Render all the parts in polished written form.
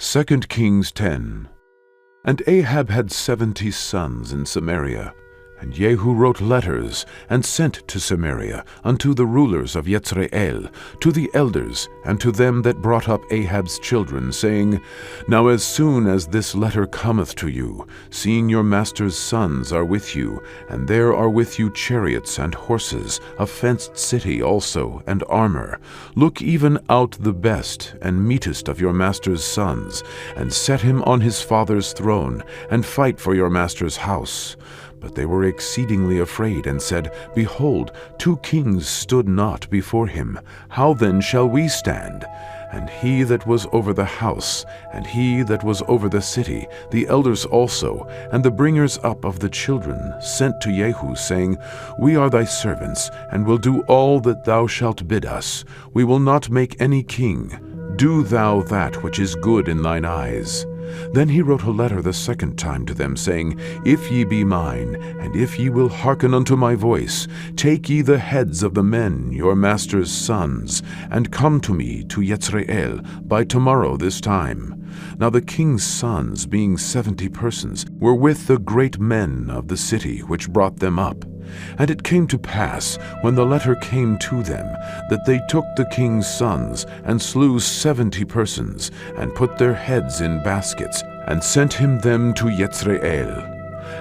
2 Kings 10. And Ahab had 70 sons in Samaria. And Jehu wrote letters, and sent to Samaria unto the rulers of Jezreel, to the elders, and to them that brought up Ahab's children, saying, Now as soon as this letter cometh to you, seeing your master's sons are with you, and there are with you chariots and horses, a fenced city also, and armor, look even out the best and meetest of your master's sons, and set him on his father's throne, and fight for your master's house. But they were exceedingly afraid, and said, Behold, 2 kings stood not before him. How then shall we stand? And he that was over the house, and he that was over the city, the elders also, and the bringers up of the children, sent to Jehu, saying, We are thy servants, and will do all that thou shalt bid us. We will not make any king. Do thou that which is good in thine eyes. Then he wrote a letter the second time to them, saying, If ye be mine, and if ye will hearken unto my voice, take ye the heads of the men, your master's sons, and come to me to Jezreel by tomorrow this time. Now the king's sons, being 70 persons, were with the great men of the city, which brought them up. And it came to pass, when the letter came to them, that they took the king's sons, and slew 70 persons, and put their heads in baskets, and sent him them to Jezreel.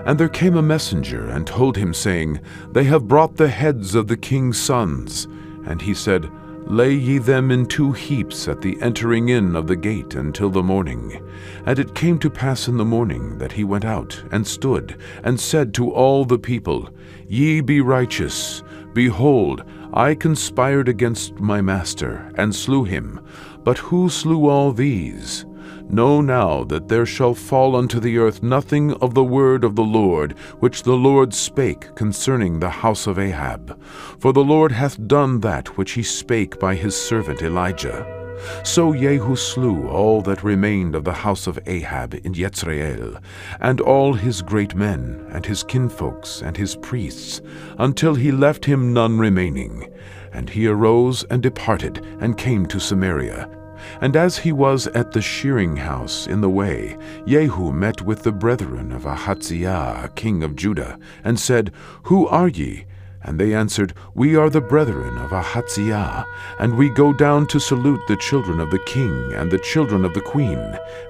And there came a messenger, and told him, saying, They have brought the heads of the king's sons. And he said, Lay ye them in 2 heaps at the entering in of the gate until the morning. And it came to pass in the morning that he went out, and stood, and said to all the people, Ye be righteous. Behold, I conspired against my master, and slew him. But who slew all these? Know now that there shall fall unto the earth nothing of the word of the Lord, which the Lord spake concerning the house of Ahab. For the Lord hath done that which he spake by his servant Elijah. So Jehu slew all that remained of the house of Ahab in Jezreel, and all his great men, and his kinfolks, and his priests, until he left him none remaining. And he arose and departed, and came to Samaria. And as he was at the shearing house in the way, Jehu met with the brethren of Ahaziah, king of Judah, and said, Who are ye? And they answered, We are the brethren of Ahaziah, and we go down to salute the children of the king and the children of the queen.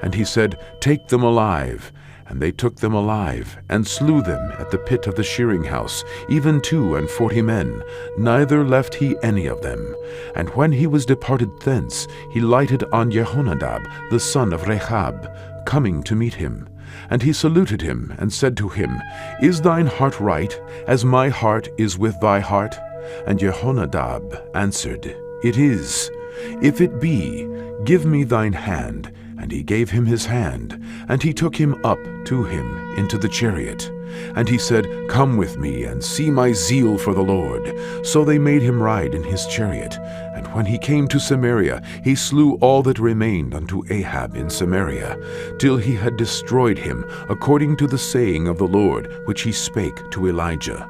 And he said, Take them alive. And they took them alive, and slew them at the pit of the shearing house, even 42 men, neither left he any of them. And when he was departed thence, he lighted on Jehonadab, the son of Rechab, coming to meet him. And he saluted him, and said to him, Is thine heart right, as my heart is with thy heart? And Jehonadab answered, It is. If it be, give me thine hand. And he gave him his hand, and he took him up to him into the chariot. And he said, Come with me, and see my zeal for the Lord. So they made him ride in his chariot. And when he came to Samaria, he slew all that remained unto Ahab in Samaria, till he had destroyed him, according to the saying of the Lord, which he spake to Elijah.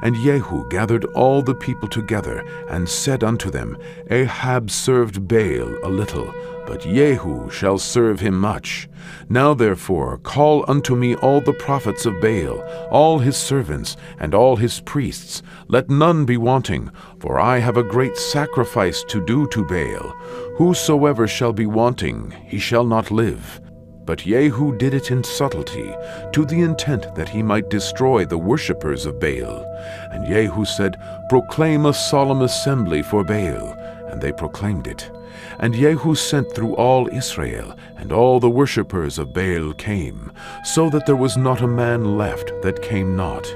And Jehu gathered all the people together, and said unto them, Ahab served Baal a little, but Jehu shall serve him much. Now therefore call unto me all the prophets of Baal, all his servants, and all his priests. Let none be wanting, for I have a great sacrifice to do to Baal. Whosoever shall be wanting, he shall not live. But Jehu did it in subtlety, to the intent that he might destroy the worshippers of Baal. And Jehu said, Proclaim a solemn assembly for Baal. And they proclaimed it. And Jehu sent through all Israel, and all the worshippers of Baal came, so that there was not a man left that came not.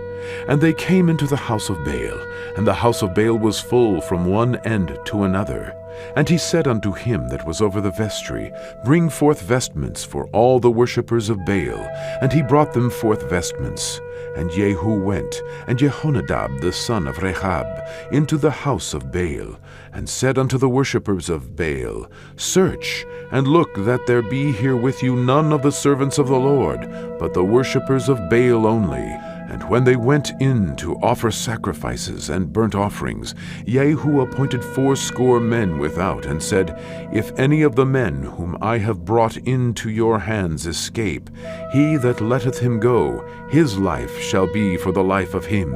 And they came into the house of Baal, and the house of Baal was full from one end to another. And he said unto him that was over the vestry, Bring forth vestments for all the worshippers of Baal. And he brought them forth vestments. And Jehu went, and Jehonadab the son of Rechab, into the house of Baal, and said unto the worshippers of Baal, Search, and look that there be here with you none of the servants of the Lord, but the worshippers of Baal only. And when they went in to offer sacrifices and burnt offerings, Jehu appointed 80 men without, and said, If any of the men whom I have brought into your hands escape, he that letteth him go, his life shall be for the life of him.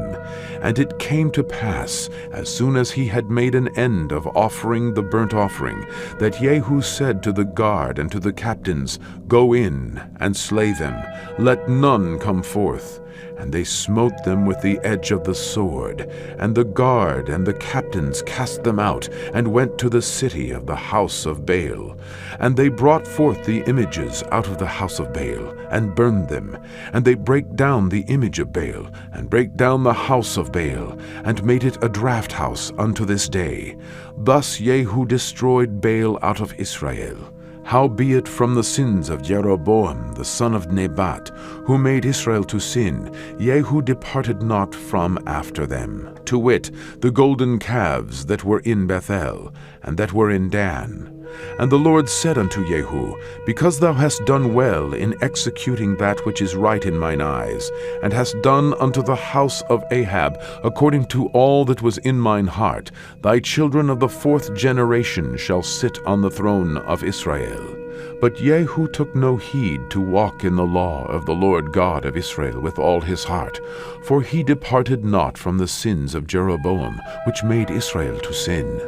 And it came to pass, as soon as he had made an end of offering the burnt offering, that Jehu said to the guard and to the captains, Go in and slay them, let none come forth. And they smote them with the edge of the sword. And the guard and the captains cast them out, and went to the city of the house of Baal. And they brought forth the images out of the house of Baal, and burned them. And they brake down the image of Baal, and brake down the house of Baal, and made it a draught house unto this day. Thus Jehu destroyed Baal out of Israel. Howbeit from the sins of Jeroboam the son of Nebat, who made Israel to sin, Jehu departed not from after them, to wit, the golden calves that were in Bethel, and that were in Dan. And the Lord said unto Jehu, Because thou hast done well in executing that which is right in mine eyes, and hast done unto the house of Ahab according to all that was in mine heart, thy children of the 4th generation shall sit on the throne of Israel. But Jehu took no heed to walk in the law of the Lord God of Israel with all his heart, for he departed not from the sins of Jeroboam, which made Israel to sin.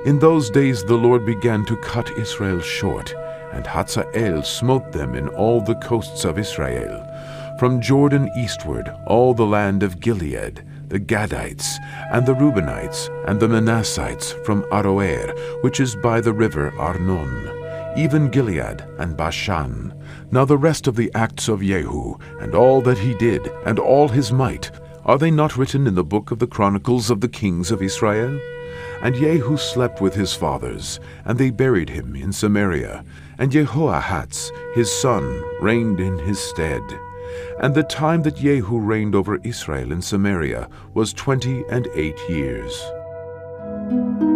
In those days the Lord began to cut Israel short, and Hazael smote them in all the coasts of Israel, from Jordan eastward, all the land of Gilead, the Gadites, and the Reubenites, and the Manassites from Aroer, which is by the river Arnon, even Gilead and Bashan. Now the rest of the acts of Jehu, and all that he did, and all his might, are they not written in the book of the chronicles of the kings of Israel? And Jehu slept with his fathers, and they buried him in Samaria. And Jehoahaz his son reigned in his stead. And the time that Jehu reigned over Israel in Samaria was 28 years.